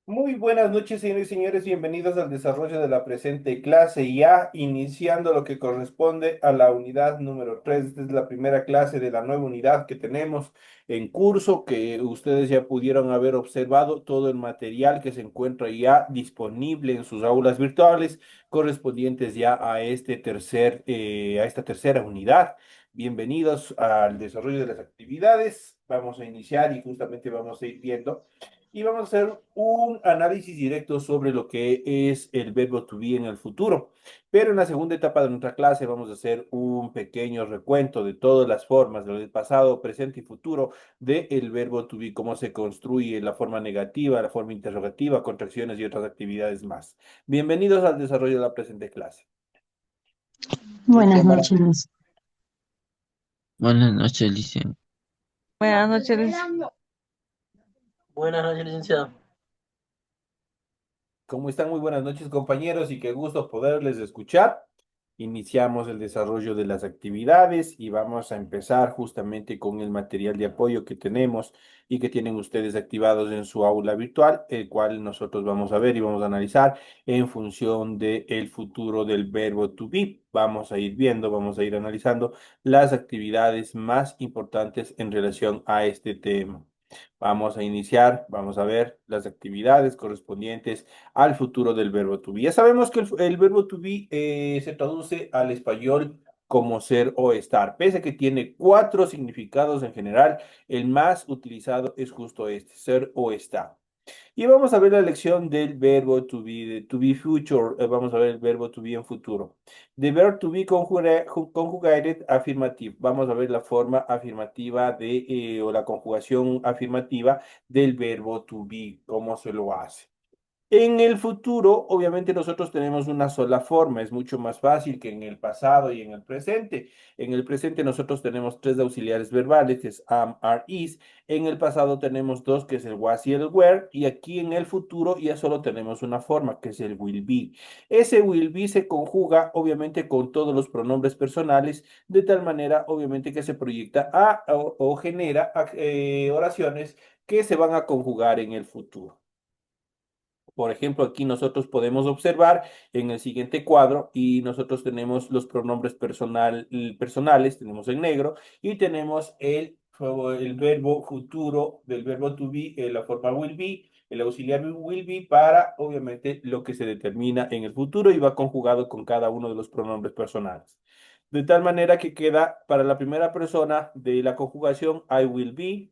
Muy buenas noches, señores y señores. Bienvenidos al desarrollo de la presente clase, ya iniciando lo que corresponde a la unidad número 3. Esta es la primera clase de la nueva unidad que tenemos en curso, que ustedes ya pudieron haber observado todo el material que se encuentra ya disponible en sus aulas virtuales, correspondientes ya a a esta tercera unidad. Bienvenidos al desarrollo de las actividades. Vamos a iniciar y justamente vamos a ir viendo y vamos a hacer un análisis directo sobre lo que es el verbo to be en el futuro. Pero en la segunda etapa de nuestra clase vamos a hacer un pequeño recuento de todas las formas del pasado, presente y futuro del verbo to be, cómo se construye la forma negativa, la forma interrogativa, contracciones y otras actividades más. Bienvenidos al desarrollo de la presente clase. Buenas Cámara. noches, Luis. Buenas noches, Licen. Buenas noches, Buenas noches, licenciado. ¿Cómo están? Muy buenas noches, compañeros, y qué gusto poderles escuchar. Iniciamos el desarrollo de las actividades y vamos a empezar justamente con el material de apoyo que tenemos y que tienen ustedes activados en su aula virtual, el cual nosotros vamos a ver y vamos a analizar en función del futuro del verbo to be. Vamos a ir viendo, vamos a ir analizando las actividades más importantes en relación a este tema. Vamos a iniciar, vamos a ver las actividades correspondientes al futuro del verbo to be. Ya sabemos que el verbo to be se traduce al español como ser o estar. Pese a que tiene cuatro significados en general, el más utilizado es justo este, ser o estar. Y vamos a ver la lección del verbo to be, de to be future. Vamos a ver el verbo to be en futuro. The verb to be conjugated affirmative. Vamos a ver la forma afirmativa o la conjugación afirmativa del verbo to be, cómo se lo hace. En el futuro, obviamente nosotros tenemos una sola forma, es mucho más fácil que en el pasado y en el presente. En el presente nosotros tenemos tres auxiliares verbales, que es am, are, is. En el pasado tenemos dos, que es el was y el were. Y aquí en el futuro ya solo tenemos una forma, que es el will be. Ese will be se conjuga, obviamente, con todos los pronombres personales, de tal manera, obviamente, que se proyecta o genera oraciones que se van a conjugar en el futuro. Por ejemplo, aquí nosotros podemos observar en el siguiente cuadro y nosotros tenemos los pronombres personales, tenemos en negro y tenemos el verbo futuro del verbo to be, la forma will be, el auxiliar will be para, obviamente, lo que se determina en el futuro y va conjugado con cada uno de los pronombres personales. De tal manera que queda para la primera persona de la conjugación I will be,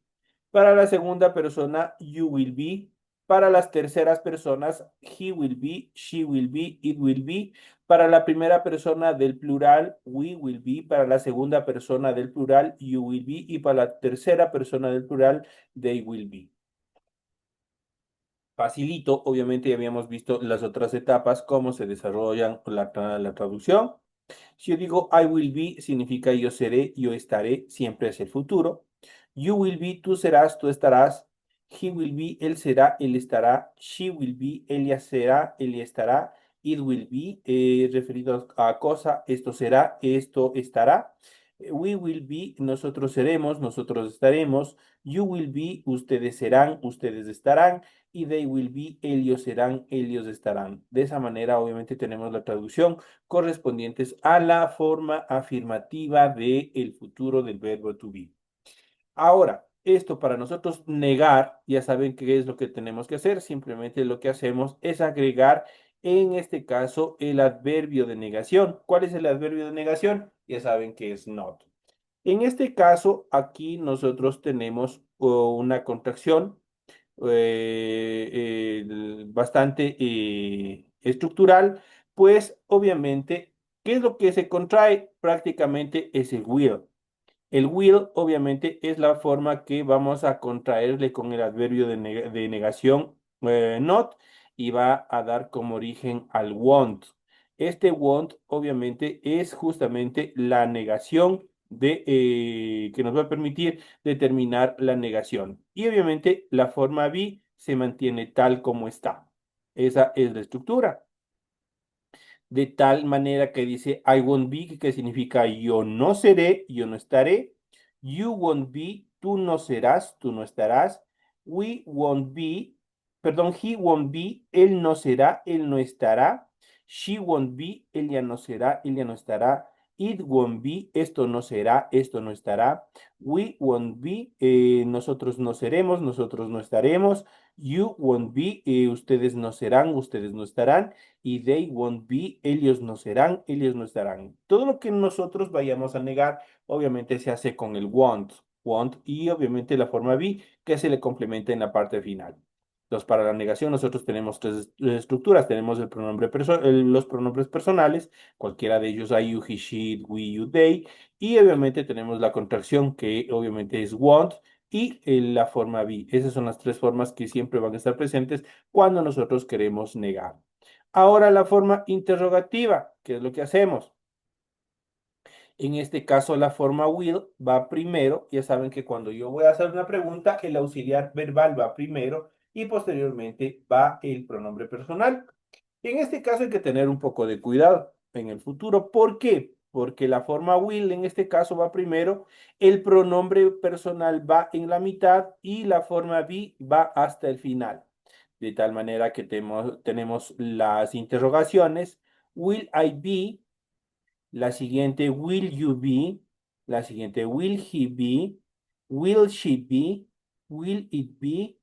para la segunda persona you will be, para las terceras personas, he will be, she will be, it will be. Para la primera persona del plural, we will be. Para la segunda persona del plural, you will be. Y para la tercera persona del plural, they will be. Facilito, obviamente ya habíamos visto las otras etapas, cómo se desarrollan la traducción. Si yo digo I will be, significa yo seré, yo estaré, siempre es el futuro. You will be, tú serás, tú estarás. He will be, él será, él estará. She will be, ella será, ella estará. It will be, referido a cosa, esto será, esto estará. We will be, nosotros seremos, nosotros estaremos. You will be, ustedes serán, ustedes estarán. Y they will be, ellos serán, ellos estarán. De esa manera, obviamente, tenemos la traducción correspondientes a la forma afirmativa de el futuro del verbo to be. Ahora, esto para nosotros negar, ya saben qué es lo que tenemos que hacer, simplemente lo que hacemos es agregar, en este caso, el adverbio de negación. ¿Cuál es el adverbio de negación? Ya saben que es not. En este caso, aquí nosotros tenemos una contracción bastante estructural, pues obviamente, ¿qué es lo que se contrae? Prácticamente es el will. El will, obviamente, es la forma que vamos a contraerle con el adverbio de negación not y va a dar como origen al want. Este want, obviamente, es justamente la negación que nos va a permitir determinar la negación. Y obviamente la forma be se mantiene tal como está. Esa es la estructura de tal manera que dice I won't be, que significa yo no seré, yo no estaré. You won't be, tú no serás, tú no estarás. We won't be, perdón, he won't be, él no será, él no estará. She won't be, ella no será, ella no estará. It won't be, esto no será, esto no estará. We won't be, nosotros no seremos, nosotros no estaremos. You won't be, ustedes no serán, ustedes no estarán. Y they won't be, ellos no serán, ellos no estarán. Todo lo que nosotros vayamos a negar, obviamente se hace con el won't, y obviamente la forma be que se le complementa en la parte final. Entonces, para la negación nosotros tenemos tres estructuras. Tenemos los pronombres personales, cualquiera de ellos, I, you, he, she, it, we, you, they. Y obviamente tenemos la contracción, que obviamente es want, y la forma be. Esas son las tres formas que siempre van a estar presentes cuando nosotros queremos negar. Ahora la forma interrogativa, ¿qué es lo que hacemos? En este caso, la forma will va primero. Ya saben que cuando yo voy a hacer una pregunta, el auxiliar verbal va primero y posteriormente va el pronombre personal. En este caso hay que tener un poco de cuidado en el futuro. ¿Por qué? Porque la forma will en este caso va primero, el pronombre personal va en la mitad y la forma be va hasta el final. De tal manera que tenemos las interrogaciones. Will I be? La siguiente, will you be? La siguiente, will he be? Will she be? Will it be?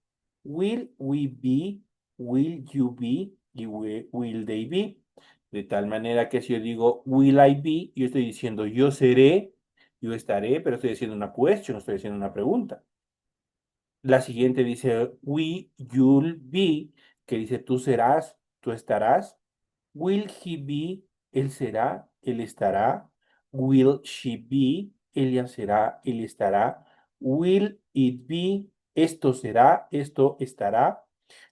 Will we be? Will you be? Y will they be? De tal manera que si yo digo will I be, yo estoy diciendo yo seré, yo estaré, pero estoy haciendo una question, estoy haciendo una pregunta. La siguiente dice you'll be, que dice tú serás, tú estarás. Will he be? Él será, él estará. Will she be? Ella será, él estará. Will it be? Esto será, esto estará.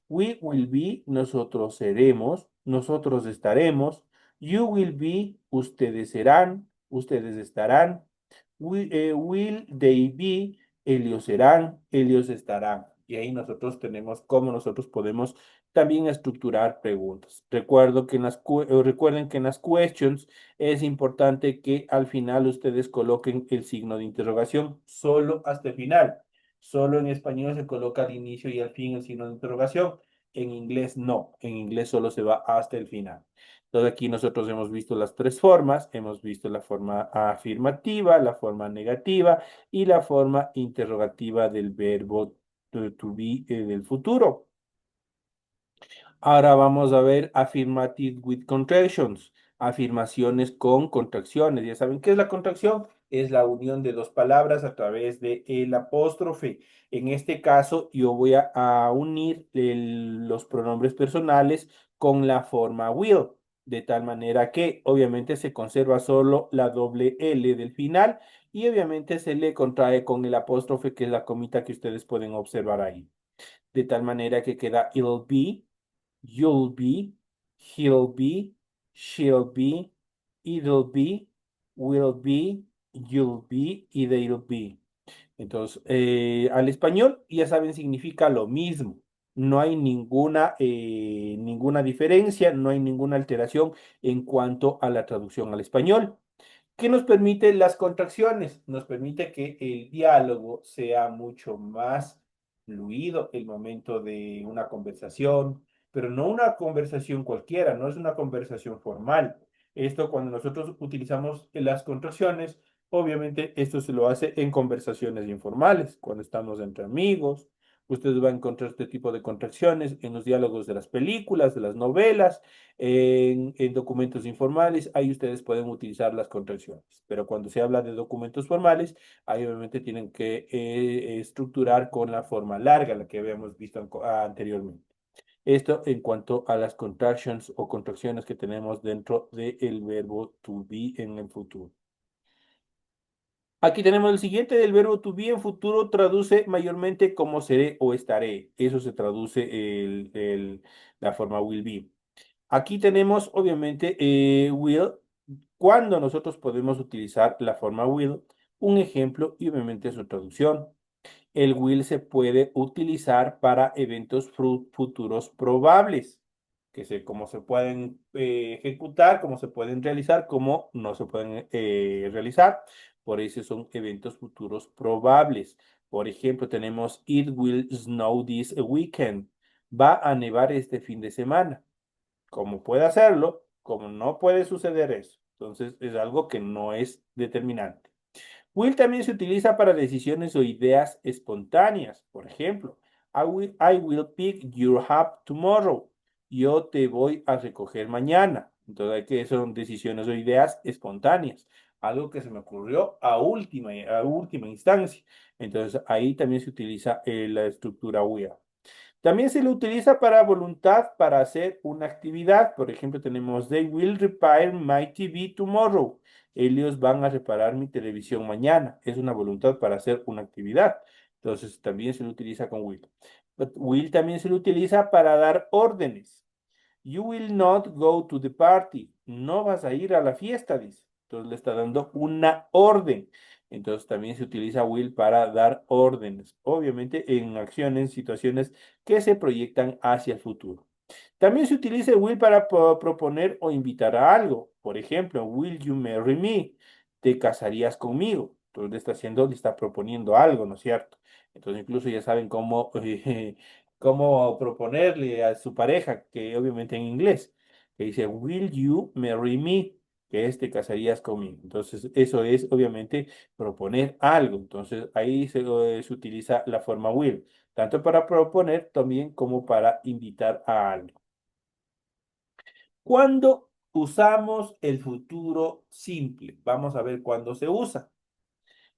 We will be, nosotros seremos, nosotros estaremos. You will be, ustedes serán, ustedes estarán. Will they be? Ellos serán, ellos estarán. Y ahí nosotros tenemos cómo nosotros podemos también estructurar preguntas. Recuerden que en las questions es importante que al final ustedes coloquen el signo de interrogación solo hasta el final. Solo en español se coloca al inicio y al fin el signo de interrogación. En inglés no. En inglés solo se va hasta el final. Entonces aquí nosotros hemos visto las tres formas. Hemos visto la forma afirmativa, la forma negativa y la forma interrogativa del verbo to be del futuro. Ahora vamos a ver affirmative with contractions, afirmaciones con contracciones. Ya saben qué es la contracción, es la unión de dos palabras a través de el apóstrofe. En este caso, yo voy a unir los pronombres personales con la forma will, de tal manera que obviamente se conserva solo la doble L del final y obviamente se le contrae con el apóstrofe, que es la comita que ustedes pueden observar ahí. De tal manera que queda it'll be. You'll be, he'll be, she'll be, it'll be, will be, you'll be y they'll be. Entonces, al español, ya saben, significa lo mismo. No hay ninguna diferencia, no hay ninguna alteración en cuanto a la traducción al español. ¿Qué nos permite las contracciones? Nos permite que el diálogo sea mucho más fluido el momento de una conversación, pero no una conversación cualquiera, no es una conversación formal. Esto cuando nosotros utilizamos las contracciones, obviamente esto se lo hace en conversaciones informales, cuando estamos entre amigos. Ustedes van a encontrar este tipo de contracciones en los diálogos de las películas, de las novelas, en documentos informales, ahí ustedes pueden utilizar las contracciones. Pero cuando se habla de documentos formales, ahí obviamente tienen que estructurar con la forma larga, la que habíamos visto anteriormente. Esto en cuanto a las contractions o contracciones que tenemos dentro del verbo to be en el futuro. Aquí tenemos el siguiente del verbo to be en futuro, traduce mayormente como seré o estaré. Eso se traduce la forma will be. Aquí tenemos, obviamente, will, cuando nosotros podemos utilizar la forma will, un ejemplo y obviamente su traducción. El will se puede utilizar para eventos futuros probables, como se pueden ejecutar, cómo se pueden realizar, cómo no se pueden realizar. Por eso son eventos futuros probables. Por ejemplo, tenemos It will snow this weekend. Va a nevar este fin de semana. Como puede hacerlo, como no puede suceder eso. Entonces es algo que no es determinante. Will también se utiliza para decisiones o ideas espontáneas. Por ejemplo, I will pick your up tomorrow. Yo te voy a recoger mañana. Entonces, que son decisiones o ideas espontáneas. Algo que se me ocurrió a última instancia. Entonces, ahí también se utiliza la estructura will. También se le utiliza para voluntad para hacer una actividad. Por ejemplo, tenemos They will repair my TV tomorrow. Ellos van a reparar mi televisión mañana. Es una voluntad para hacer una actividad. Entonces, también se le utiliza con will. But will también se le utiliza para dar órdenes. You will not go to the party. No vas a ir a la fiesta, dice. Entonces le está dando una orden. Entonces también se utiliza will para dar órdenes. Obviamente en acciones, situaciones que se proyectan hacia el futuro. También se utiliza el will para proponer o invitar a algo. Por ejemplo, will you marry me? ¿Te casarías conmigo? Entonces le está proponiendo algo, ¿no es cierto? Entonces incluso ya saben cómo proponerle a su pareja, que obviamente en inglés, que dice, will you marry me? Que es, te casarías conmigo. Entonces eso es obviamente proponer algo. Entonces ahí se utiliza la forma will, tanto para proponer también como para invitar a algo. ¿Cuándo usamos el futuro simple? Vamos a ver cuándo se usa.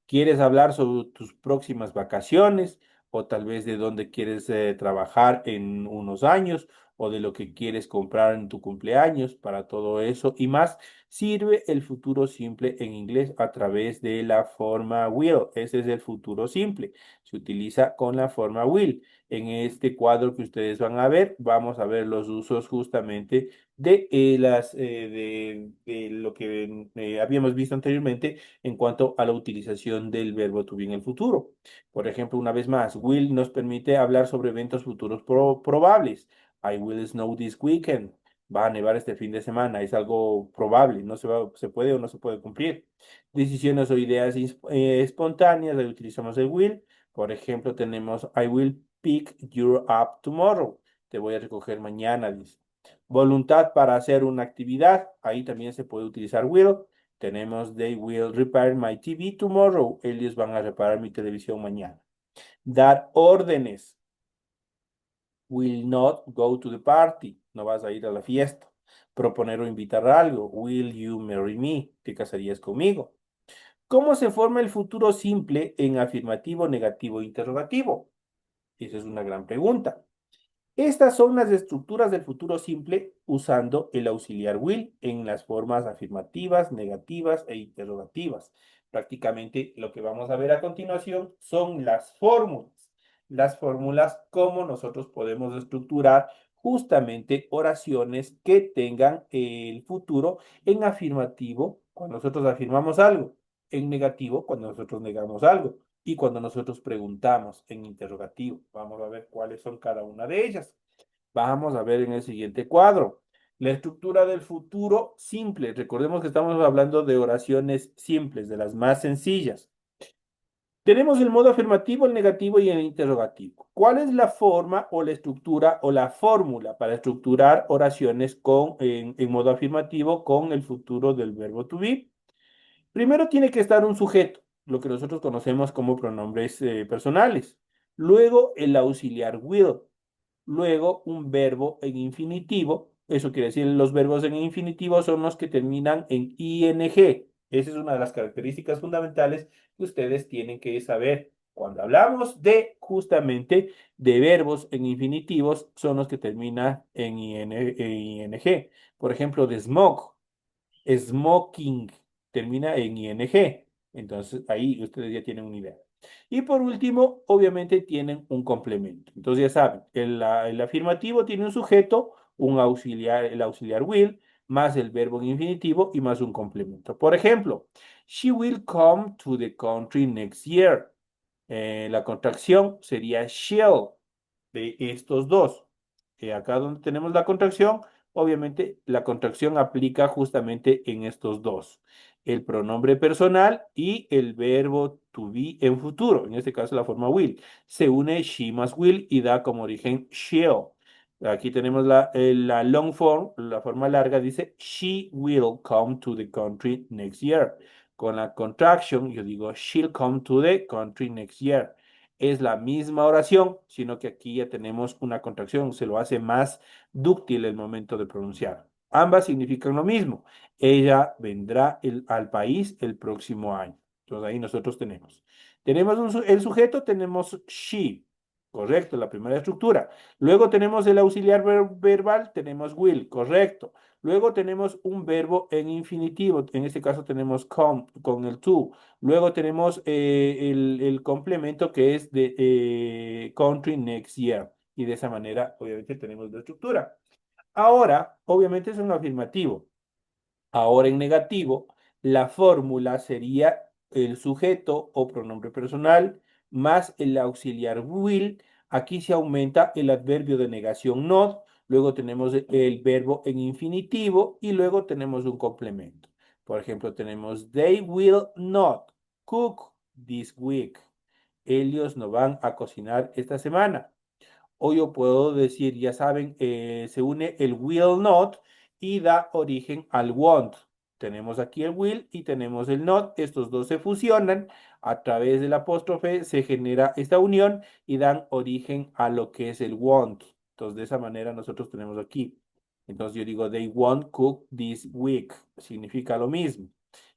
¿Quieres hablar sobre tus próximas vacaciones o tal vez de dónde quieres trabajar en unos años o de lo que quieres comprar en tu cumpleaños? Para todo eso y más, sirve el futuro simple en inglés a través de la forma will. Ese es el futuro simple. Se utiliza con la forma will. En este cuadro que ustedes van a ver, vamos a ver los usos justamente de lo que habíamos visto anteriormente en cuanto a la utilización del verbo to be en el futuro. Por ejemplo, una vez más, will nos permite hablar sobre eventos futuros probables. I will snow this weekend. Va a nevar este fin de semana. Es algo probable. No se puede o no se puede cumplir. Decisiones o ideas espontáneas. Ahí utilizamos el will. Por ejemplo, tenemos I will pick you up tomorrow. Te voy a recoger mañana, dice. Voluntad para hacer una actividad. Ahí también se puede utilizar will. Tenemos They will repair my TV tomorrow. Ellos van a reparar mi televisión mañana. Dar órdenes. Will not go to the party. No vas a ir a la fiesta. Proponer o invitar algo. Will you marry me? ¿Te casarías conmigo? ¿Cómo se forma el futuro simple en afirmativo, negativo e interrogativo? Esa es una gran pregunta. Estas son las estructuras del futuro simple usando el auxiliar will en las formas afirmativas, negativas e interrogativas. Prácticamente lo que vamos a ver a continuación son las fórmulas. Las fórmulas, cómo nosotros podemos estructurar justamente oraciones que tengan el futuro en afirmativo cuando nosotros afirmamos algo, en negativo cuando nosotros negamos algo y cuando nosotros preguntamos en interrogativo. Vamos a ver cuáles son cada una de ellas. Vamos a ver en el siguiente cuadro. La estructura del futuro simple. Recordemos que estamos hablando de oraciones simples, de las más sencillas. Tenemos el modo afirmativo, el negativo y el interrogativo. ¿Cuál es la forma o la estructura o la fórmula para estructurar oraciones en modo afirmativo con el futuro del verbo to be? Primero tiene que estar un sujeto, lo que nosotros conocemos como pronombres personales. Luego el auxiliar will. Luego un verbo en infinitivo. Eso quiere decir, los verbos en infinitivo son los que terminan en ing. Esa es una de las características fundamentales que ustedes tienen que saber. Cuando hablamos de justamente de verbos en infinitivos, son los que terminan en ing. Por ejemplo, de smoke. Smoking termina en ing. Entonces ahí ustedes ya tienen una idea. Y por último, obviamente tienen un complemento. Entonces ya saben, el afirmativo tiene un sujeto, un auxiliar, el auxiliar will, más el verbo en infinitivo y más un complemento. Por ejemplo, she will come to the country next year. La contracción sería shall de estos dos. Acá donde tenemos la contracción, obviamente la contracción aplica justamente en estos dos. El pronombre personal y el verbo to be en futuro, en este caso la forma will. Se une she más will y da como origen shall. Aquí tenemos la long form, la forma larga, dice, she will come to the country next year. Con la contraction, yo digo, she'll come to the country next year. Es la misma oración, sino que aquí ya tenemos una contracción, se lo hace más dúctil el momento de pronunciar. Ambas significan lo mismo. Ella vendrá al país el próximo año. Entonces ahí nosotros tenemos. Tenemos el sujeto, tenemos she. Correcto, la primera estructura. Luego tenemos el auxiliar verbal, tenemos will, correcto. Luego tenemos un verbo en infinitivo, en este caso tenemos come con el to. Luego tenemos el complemento que es de country next year. Y de esa manera, obviamente, tenemos la estructura. Ahora, obviamente es un afirmativo. Ahora en negativo, la fórmula sería el sujeto o pronombre personal más el auxiliar will. Aquí se aumenta el adverbio de negación not, luego tenemos el verbo en infinitivo y luego tenemos un complemento. Por ejemplo, tenemos they will not cook this week. Ellos no van a cocinar esta semana. O yo puedo decir, ya saben, se une el will not y da origen al want. Tenemos aquí el will y tenemos el not. Estos dos se fusionan. A través del apóstrofe se genera esta unión y dan origen a lo que es el want. Entonces, de esa manera nosotros tenemos aquí. Entonces yo digo, they won't cook this week. Significa lo mismo.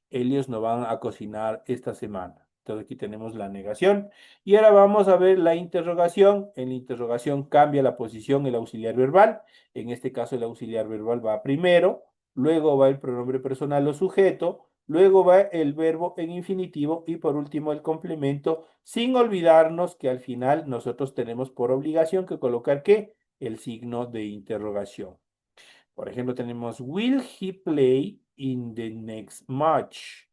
Ellos no van a cocinar esta semana. Entonces aquí tenemos la negación. Y ahora vamos a ver la interrogación. En la interrogación cambia la posición el auxiliar verbal. En este caso el auxiliar verbal va primero, luego va el pronombre personal o sujeto, luego va el verbo en infinitivo y por último el complemento, sin olvidarnos que al final nosotros tenemos por obligación que colocar ¿qué? El signo de interrogación. Por ejemplo, tenemos Will he play in the next match?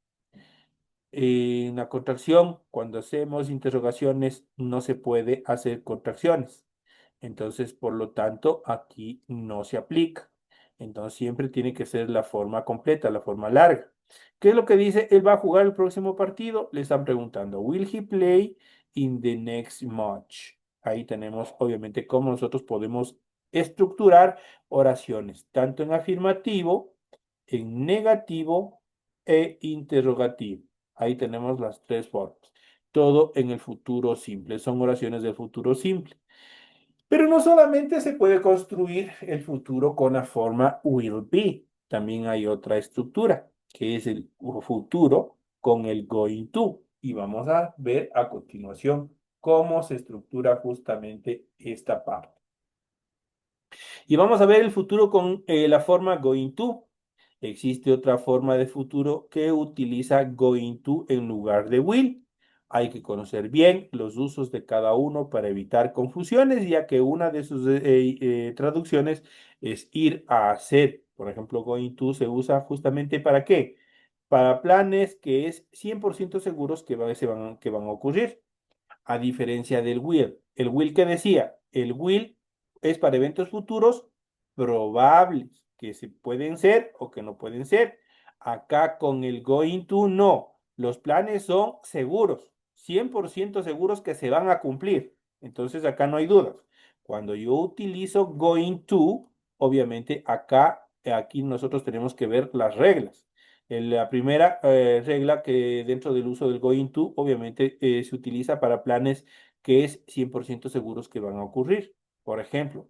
En la contracción, cuando hacemos interrogaciones, no se puede hacer contracciones. Entonces, por lo tanto, aquí no se aplica. Entonces, siempre tiene que ser la forma completa, la forma larga. ¿Qué es lo que dice? Él va a jugar el próximo partido. Le están preguntando, ¿Will he play in the next match? Ahí tenemos, obviamente, cómo nosotros podemos estructurar oraciones, tanto en afirmativo, en negativo e interrogativo. Ahí tenemos las tres formas. Todo en el futuro simple. Son oraciones del futuro simple. Pero no solamente se puede construir el futuro con la forma will be. También hay otra estructura, que es el futuro con el going to. Y vamos a ver a continuación cómo se estructura justamente esta parte. Y vamos a ver el futuro con la forma going to. Existe otra forma de futuro que utiliza going to en lugar de will. Hay que conocer bien los usos de cada uno para evitar confusiones, ya que una de sus traducciones es ir a hacer. Por ejemplo, going to se usa justamente ¿para qué? Para planes que es 100% seguros que van a ocurrir a diferencia del will. El will que decía, el will es para eventos futuros probables, que se pueden ser o que no pueden ser. Acá con el going to no. Los planes son seguros, 100% seguros que se van a cumplir. Entonces acá no hay dudas. Cuando yo utilizo going to, obviamente aquí nosotros tenemos que ver las reglas. La primera regla que dentro del uso del going to, obviamente, se utiliza para planes que es 100% seguros que van a ocurrir. Por ejemplo,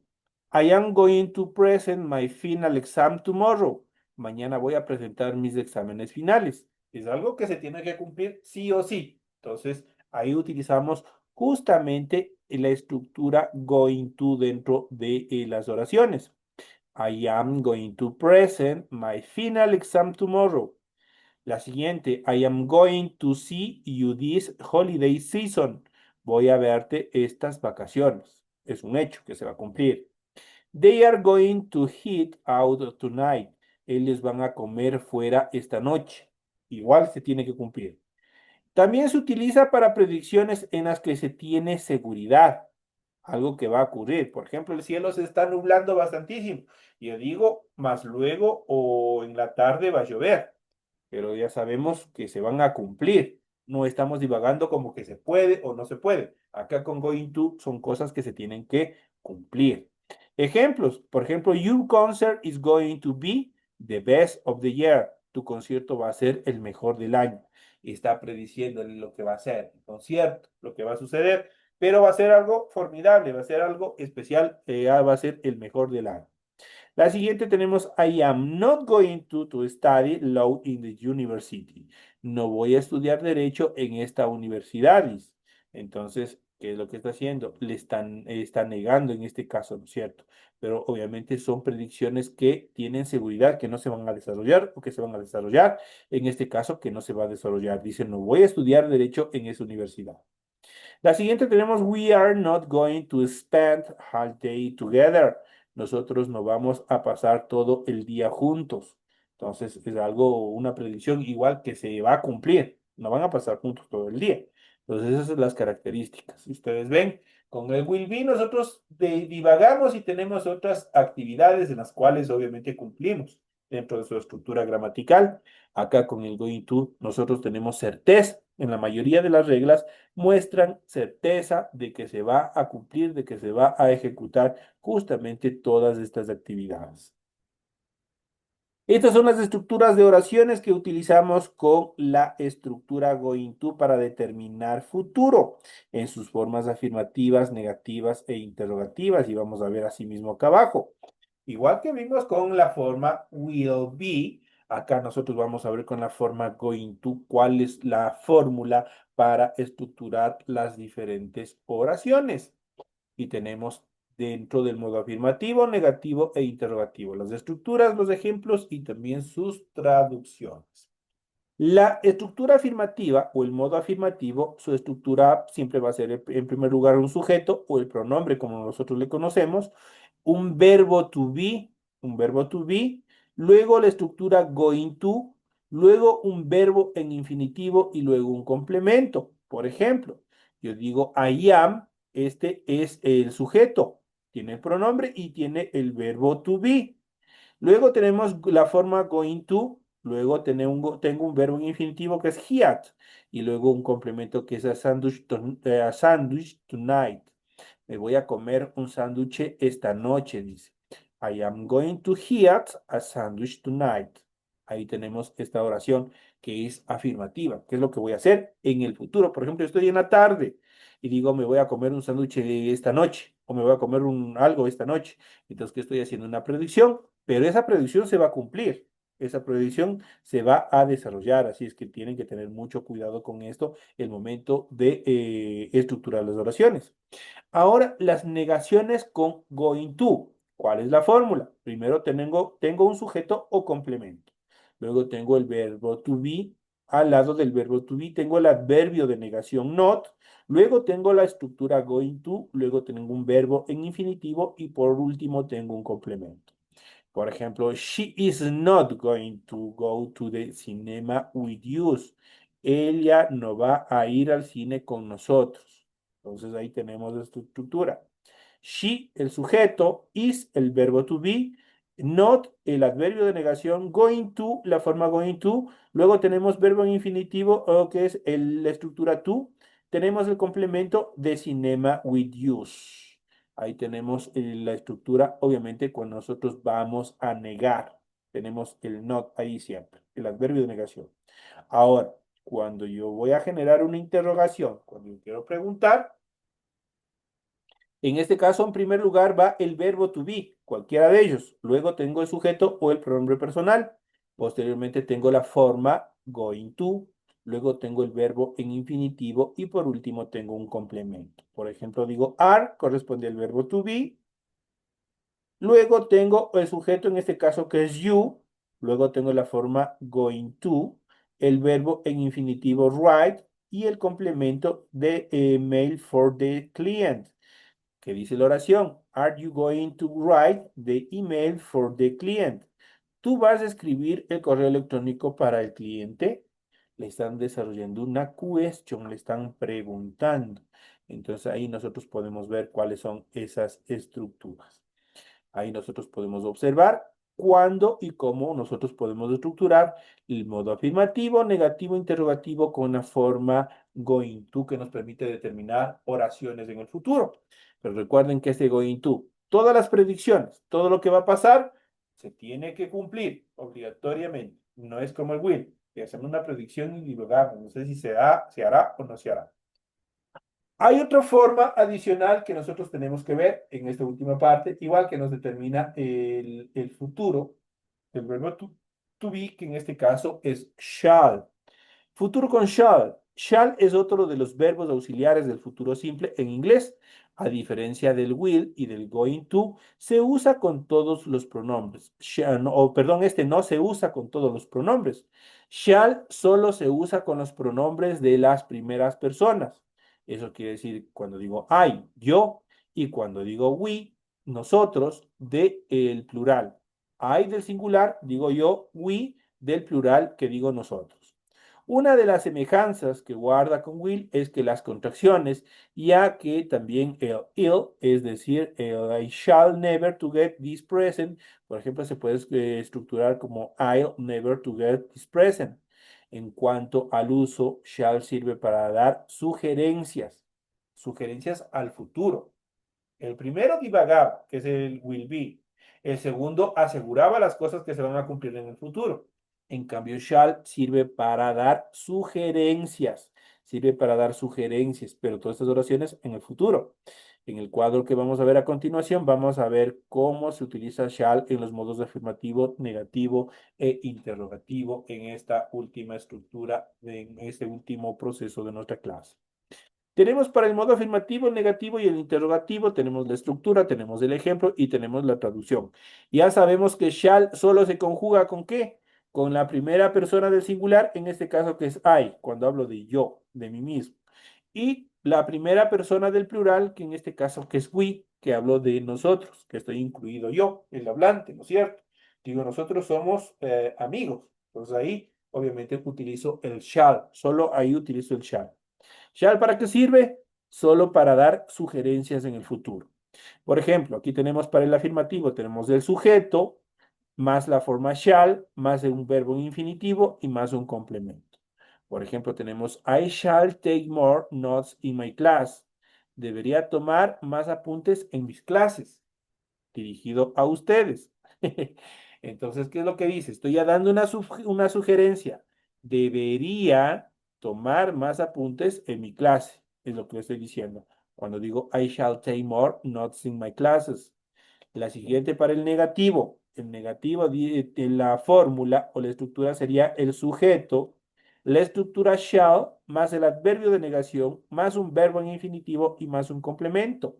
I am going to present my final exam tomorrow. Mañana voy a presentar mis exámenes finales. Es algo que se tiene que cumplir sí o sí. Entonces, ahí utilizamos justamente la estructura going to dentro de las oraciones. I am going to present my final exam tomorrow. La siguiente, I am going to see you this holiday season. Voy a verte estas vacaciones. Es un hecho que se va a cumplir. They are going to eat out tonight. Ellos van a comer fuera esta noche. Igual se tiene que cumplir. También se utiliza para predicciones en las que se tiene seguridad, algo que va a ocurrir. Por ejemplo, el cielo se está nublando bastantísimo. Yo digo, más luego o en la tarde va a llover, pero ya sabemos que se van a cumplir. No estamos divagando como que se puede o no se puede. Acá con going to son cosas que se tienen que cumplir. Ejemplos, por ejemplo, your concert is going to be the best of the year. Tu concierto va a ser el mejor del año. Y está prediciéndole lo que va a ser el concierto, lo que va a suceder, pero va a ser algo formidable, va a ser algo especial, va a ser el mejor del año. La siguiente tenemos, I am not going to study law in the university. No voy a estudiar derecho en esta universidad. Dice. Entonces, ¿qué es lo que está haciendo? Está negando en este caso, ¿no es cierto? Pero obviamente son predicciones que tienen seguridad, que no se van a desarrollar o que se van a desarrollar. En este caso, que no se va a desarrollar. Dice, no voy a estudiar derecho en esa universidad. La siguiente tenemos, we are not going to spend all day together. Nosotros no vamos a pasar todo el día juntos. Entonces es algo, una predicción igual que se va a cumplir. No van a pasar juntos todo el día. Entonces esas son las características. Si ustedes ven, con el will be nosotros divagamos y tenemos otras actividades en las cuales obviamente cumplimos dentro de su estructura gramatical. Acá con el going to nosotros tenemos certeza en la mayoría de las reglas muestran certeza de que se va a cumplir, de que se va a ejecutar justamente todas estas actividades. Estas son las estructuras de oraciones que utilizamos con la estructura going to para determinar futuro en sus formas afirmativas, negativas e interrogativas. Y vamos a ver así mismo acá abajo. Igual que vimos con la forma will be, acá nosotros vamos a ver con la forma going to cuál es la fórmula para estructurar las diferentes oraciones. Y tenemos dentro del modo afirmativo, negativo e interrogativo las estructuras, los ejemplos y también sus traducciones. La estructura afirmativa o el modo afirmativo, su estructura siempre va a ser en primer lugar un sujeto o el pronombre como nosotros le conocemos, un verbo to be, luego la estructura going to, luego un verbo en infinitivo y luego un complemento. Por ejemplo, yo digo I am, este es el sujeto, tiene el pronombre y tiene el verbo to be. Luego tenemos la forma going to, luego tengo un verbo en infinitivo que es he had, y luego un complemento que es a sandwich tonight. Me voy a comer un sándwich esta noche, dice. I am going to eat a sandwich tonight. Ahí tenemos esta oración que es afirmativa. ¿Qué es lo que voy a hacer en el futuro? Por ejemplo, estoy en la tarde y digo, me voy a comer un sándwich esta noche o me voy a comer algo esta noche. Entonces, ¿qué estoy haciendo? Una predicción, pero esa predicción se va a cumplir. Esa predicción se va a desarrollar, así es que tienen que tener mucho cuidado con esto el momento de estructurar las oraciones. Ahora, las negaciones con going to. ¿Cuál es la fórmula? Primero tengo un sujeto o complemento. Luego tengo el verbo to be. Al lado del verbo to be tengo el adverbio de negación not. Luego tengo la estructura going to. Luego tengo un verbo en infinitivo. Y por último tengo un complemento. Por ejemplo, she is not going to go to the cinema with you. Ella no va a ir al cine con nosotros. Entonces ahí tenemos esta estructura. She, el sujeto, is el verbo to be, not el adverbio de negación, going to, la forma going to. Luego tenemos verbo en infinitivo, que es la estructura to. Tenemos el complemento de cinema with you. Ahí tenemos la estructura, obviamente, cuando nosotros vamos a negar. Tenemos el not ahí siempre, el adverbio de negación. Ahora, cuando yo voy a generar una interrogación, cuando yo quiero preguntar, en este caso, en primer lugar, va el verbo to be, cualquiera de ellos. Luego tengo el sujeto o el pronombre personal. Posteriormente tengo la forma going to. Luego tengo el verbo en infinitivo y por último tengo un complemento. Por ejemplo, digo are, corresponde al verbo to be. Luego tengo el sujeto, en este caso, que es you. Luego tengo la forma going to, el verbo en infinitivo write y el complemento de mail for the client. ¿Qué dice la oración? Are you going to write the email for the client? ¿Tú vas a escribir el correo electrónico para el cliente? Le están desarrollando una question, le están preguntando. Entonces ahí nosotros podemos ver cuáles son esas estructuras. Ahí nosotros podemos observar cuándo y cómo nosotros podemos estructurar el modo afirmativo, negativo, interrogativo con la forma going to que nos permite determinar oraciones en el futuro. Pero recuerden que este going to todas las predicciones, todo lo que va a pasar, se tiene que cumplir obligatoriamente. No es como el will, que hacemos una predicción y divulgamos. No sé si se hará o no se hará. Hay otra forma adicional que nosotros tenemos que ver en esta última parte, igual que nos determina el futuro, el verbo to be, que en este caso es shall. Futuro con shall. Shall es otro de los verbos auxiliares del futuro simple en inglés. A diferencia del will y del going to, se usa con todos los pronombres. Perdón, este no se usa con todos los pronombres. Shall solo se usa con los pronombres de las primeras personas. Eso quiere decir cuando digo I, yo, y cuando digo we, nosotros, de el plural. I del singular, digo yo, we del plural que digo nosotros. Una de las semejanzas que guarda con will es que las contracciones, ya que también el ill, es decir, el I shall never to get this present, por ejemplo, se puede estructurar como I'll never to get this present. En cuanto al uso, shall sirve para dar sugerencias, sugerencias al futuro. El primero divagaba, que es el will be. El segundo aseguraba las cosas que se van a cumplir en el futuro. En cambio, shall sirve para dar sugerencias. Sirve para dar sugerencias, pero todas estas oraciones en el futuro. En el cuadro que vamos a ver a continuación, vamos a ver cómo se utiliza shall en los modos de afirmativo, negativo e interrogativo en esta última estructura, en este último proceso de nuestra clase. Tenemos para el modo afirmativo, el negativo y el interrogativo, tenemos la estructura, tenemos el ejemplo y tenemos la traducción. Ya sabemos que shall solo se conjuga ¿con qué? Con la primera persona del singular, en este caso que es I, cuando hablo de yo, de mí mismo. Y la primera persona del plural, que en este caso que es we, que hablo de nosotros, que estoy incluido yo, el hablante, ¿no es cierto? Digo, nosotros somos amigos. Entonces ahí obviamente utilizo el shall, solo ahí utilizo el shall. ¿Shall para qué sirve? Solo para dar sugerencias en el futuro. Por ejemplo, aquí tenemos para el afirmativo, tenemos el sujeto, más la forma shall, más un verbo en infinitivo y más un complemento. Por ejemplo, tenemos I shall take more notes in my class. Debería tomar más apuntes en mis clases, dirigido a ustedes. Entonces, ¿qué es lo que dice? Estoy ya dando una sugerencia. Debería tomar más apuntes en mi clase, es lo que le estoy diciendo. Cuando digo I shall take more notes in my classes. La siguiente para el negativo. El negativo en la fórmula o la estructura sería el sujeto, la estructura shall más el adverbio de negación, más un verbo en infinitivo y más un complemento.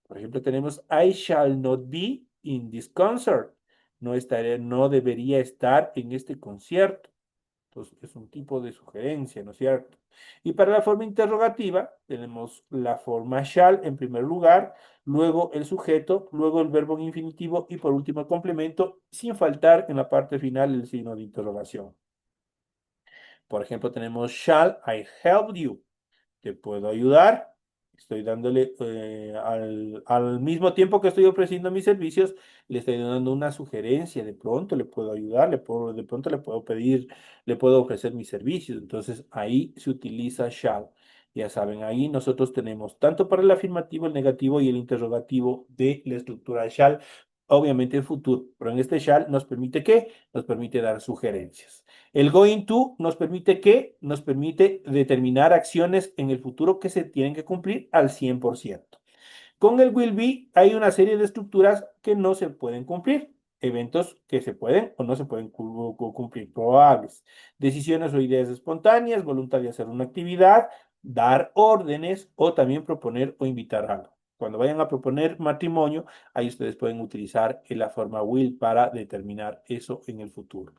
Por ejemplo, tenemos I shall not be in this concert. No estaré, no debería estar en este concierto. Entonces, es un tipo de sugerencia, ¿no es cierto? Y para la forma interrogativa, tenemos la forma shall en primer lugar, luego el sujeto, luego el verbo en infinitivo y por último el complemento, sin faltar en la parte final el signo de interrogación. Por ejemplo, tenemos shall I help you? ¿Te puedo ayudar? Estoy dándole, al mismo tiempo que estoy ofreciendo mis servicios, le estoy dando una sugerencia. De pronto le puedo ayudar, de pronto le puedo pedir, le puedo ofrecer mis servicios. Entonces ahí se utiliza shall. Ya saben, ahí nosotros tenemos tanto para el afirmativo, el negativo y el interrogativo de la estructura de shall, obviamente en futuro. Pero en este shall nos permite ¿qué? Nos permite dar sugerencias. El going to nos permite ¿qué? Nos permite determinar acciones en el futuro que se tienen que cumplir al 100%. Con el will be hay una serie de estructuras que no se pueden cumplir. Eventos que se pueden o no se pueden cumplir, probables. Decisiones o ideas espontáneas, voluntad de hacer una actividad, dar órdenes o también proponer o invitar algo. Cuando vayan a proponer matrimonio, ahí ustedes pueden utilizar la forma will para determinar eso en el futuro.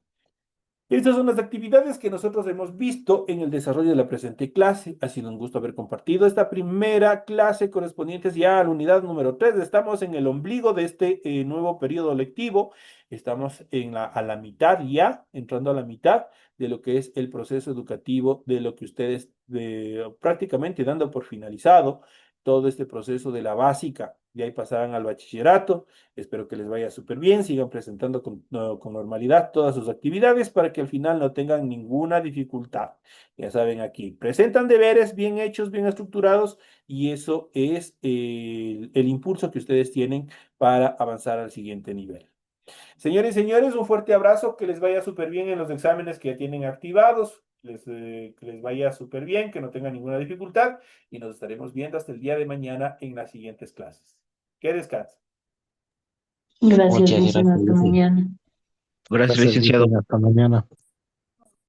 Estas son las actividades que nosotros hemos visto en el desarrollo de la presente clase. Ha sido un gusto haber compartido esta primera clase correspondientes ya a la unidad número 3. Estamos en el ombligo de este nuevo periodo lectivo. Estamos a la mitad ya, entrando a la mitad de lo que es el proceso educativo, de lo que ustedes prácticamente dando por finalizado todo este proceso de la básica, de ahí pasarán al bachillerato. Espero que les vaya súper bien, sigan presentando con normalidad todas sus actividades para que al final no tengan ninguna dificultad. Ya saben, aquí presentan deberes bien hechos, bien estructurados, y eso es el impulso que ustedes tienen para avanzar al siguiente nivel. Señores y señores, un fuerte abrazo, que les vaya súper bien en los exámenes que ya tienen activados, que les vaya súper bien, que no tengan ninguna dificultad, y nos estaremos viendo hasta el día de mañana en las siguientes clases. Que descansen. Gracias, Muchas licenciado. gracias, Hasta licenciado. mañana. Gracias, Gracias, licenciado. Cristian. Hasta mañana.